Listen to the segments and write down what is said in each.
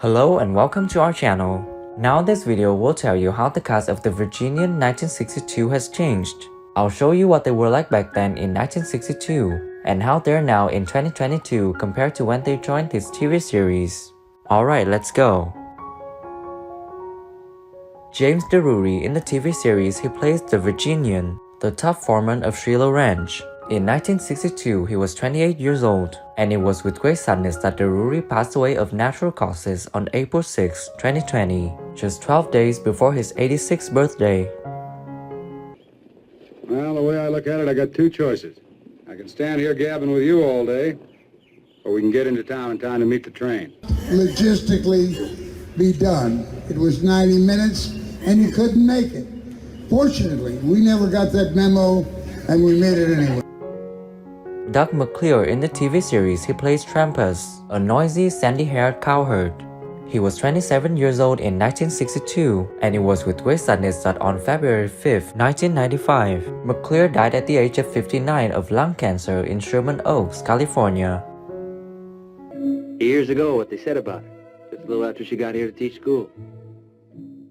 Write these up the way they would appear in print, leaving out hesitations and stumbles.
Hello and welcome to our channel. Now this video will tell you how the cast of the Virginian 1962 has changed. I'll show you what they were like back then in 1962 and how they're now in 2022 compared to when they joined this TV series. Alright, let's go. James Drury in the TV series he plays the Virginian, the top foreman of Shiloh Ranch. In 1962, he was 28 years old, and it was with great sadness that Drury passed away of natural causes on April 6, 2020, just 12 days before his 86th birthday. Well, the way I look at it, I got two choices. I can stand here gabbing with you all day, or we can get into town in time to meet the train. Logistically be done. It was 90 minutes, and you couldn't make it. Fortunately, we never got that memo, and we made it anyway. Doug McClure in the TV series he plays Trampas, a noisy, sandy-haired cowherd. He was 27 years old in 1962, and it was with great sadness that on February 5, 1995, McClure died at the age of 59 of lung cancer in Sherman Oaks, California. Years ago, what they said about her, just a little after she got here to teach school.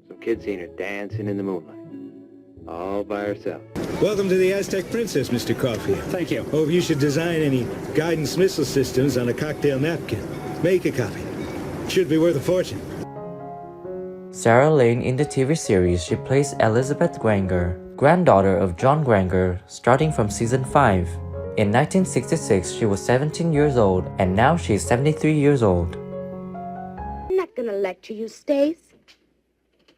Some kid seen her dancing in the moonlight, all by herself. Welcome to the Aztec Princess, Mr. Caulfield. Thank you. Oh, if you should design any guidance missile systems on a cocktail napkin, make a copy. Should be worth a fortune. Sarah Lane in the TV series she plays Elizabeth Grainger, granddaughter of John Grainger, starting from season 5. In 1966, she was 17 years old, and now she is 73 years old. I'm not gonna lecture you, Stace.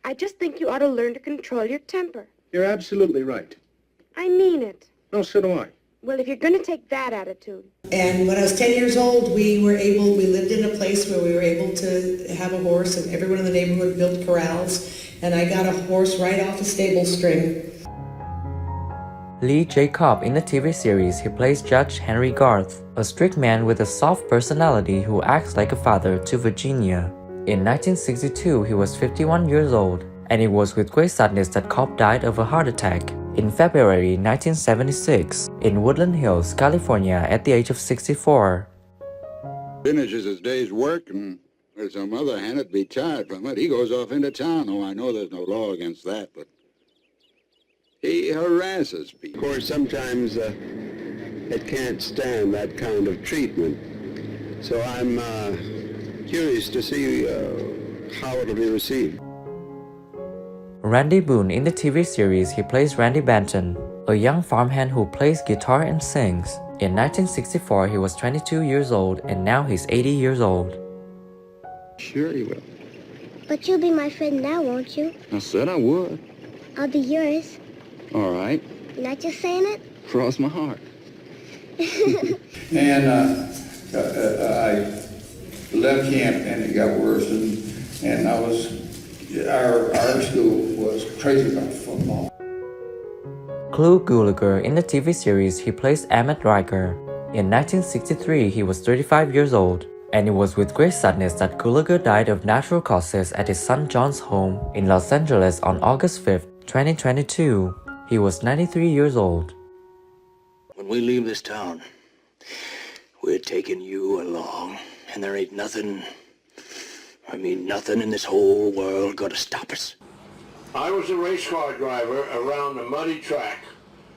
I just think you ought to learn to control your temper. You're absolutely right. I mean it. No, so do I. Well, if you're gonna take that attitude. And when I was 10 years old, we lived in a place where we were able to have a horse, and everyone in the neighborhood built corrals, and I got a horse right off a stable string. Lee J. Cobb in the TV series he plays Judge Henry Garth, a strict man with a soft personality who acts like a father to Virginia. In 1962, he was 51 years old, and it was with great sadness that Cobb died of a heart attack in February 1976 in Woodland Hills, California at the age of 64. Finishes his day's work, and there's some other hand that'd be tired from it. He goes off into town. Oh, I know there's no law against that, but he harasses people. Of course, sometimes it can't stand that kind of treatment. So I'm curious to see how it'll be received. Randy Boone in the TV series he plays Randy Benton, a young farmhand who plays guitar and sings. In 1964 he was 22 years old, and now he's 80 years old. Sure he will. But you'll be my friend now, won't you? I said I would. I'll be yours. All right. You're not just saying it? Cross my heart. And I left camp, and it got worse, and I was, our school was crazy about football. Clu Gulager in the TV series he plays Emmett Ryker. In 1963 he was 35 years old, and it was with great sadness that Gulager died of natural causes at his son John's home in Los Angeles on August 5, 2022. He was 93 years old. When we leave this town, we're taking you along, and there ain't nothing in this whole world gonna stop us. I was a race car driver around the Muddy Track,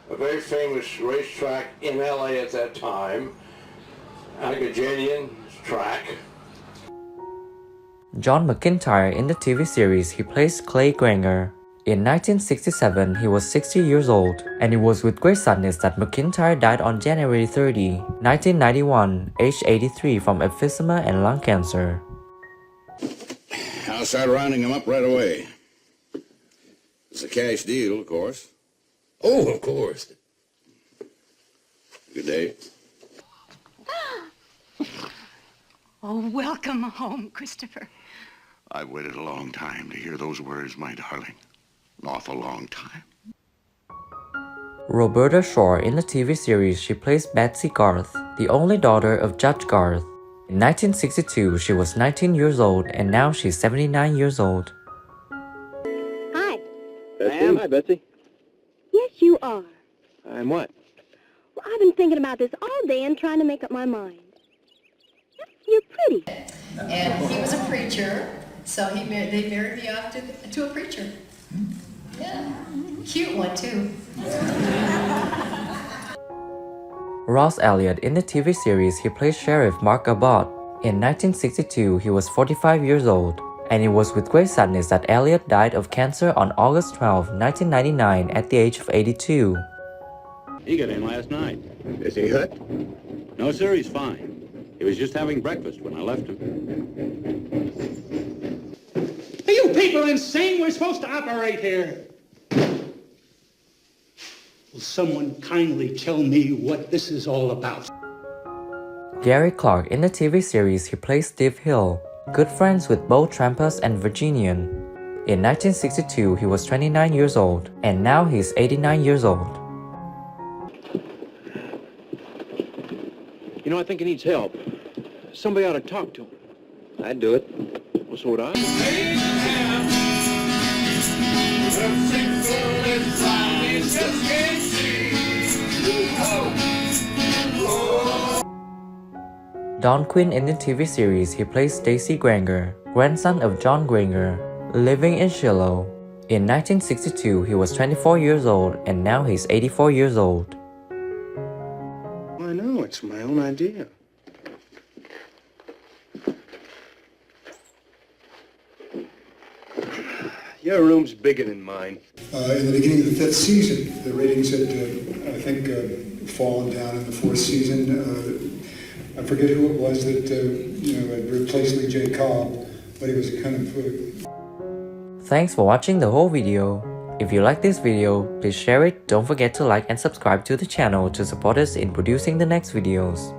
a very famous racetrack in LA at that time, Virginian track. John McIntire in the TV series he plays Clay Grainger. In 1967 he was 60 years old, and it was with great sadness that McIntire died on January 30, 1991, aged 83 from emphysema and lung cancer. I'll start rounding him up right away. It's a cash deal, of course. Oh, of course. Good day. Oh, welcome home, Christopher. I've waited a long time to hear those words, my darling. An awful long time. Roberta Shore in the TV series she plays Betsy Garth, the only daughter of Judge Garth. In 1962 she was 19 years old, and now she's 79 years old. Hi. Ma'am? Hi, Betsy. Yes, you are. I'm what? Well, I've been thinking about this all day and trying to make up my mind. You're pretty. And he was a preacher, so they married me off to a preacher. Yeah, cute one too. Ross Elliott in the TV series he plays Sheriff Mark Abbot. In 1962, he was 45 years old, and it was with great sadness that Elliott died of cancer on August 12, 1999 at the age of 82. He got in last night. Is he hurt? No, sir, he's fine. He was just having breakfast when I left him. Are you people insane? We're supposed to operate here. Will someone kindly tell me what this is all about? Gary Clark in the TV series he plays Steve Hill, good friends with both Trampas and Virginian. In 1962, he was 29 years old, and now he's 89 years old. You know, I think he needs help. Somebody ought to talk to him. I'd do it. Well, so would I. Don Quinn in the TV series he plays Stacey Grainger, grandson of John Grainger, living in Shiloh. In 1962, he was 24 years old, and now he's 84 years old. I know, it's my own idea. Your room's bigger than mine. In the beginning of the 5th season, the ratings had, I think, fallen down in the 4th season. I forget who it was that, had replaced Lee J. Cobb, but he was kind of... Thanks for watching the whole video. If you like this video, please share it, don't forget to like and subscribe to the channel to support us in producing the next videos.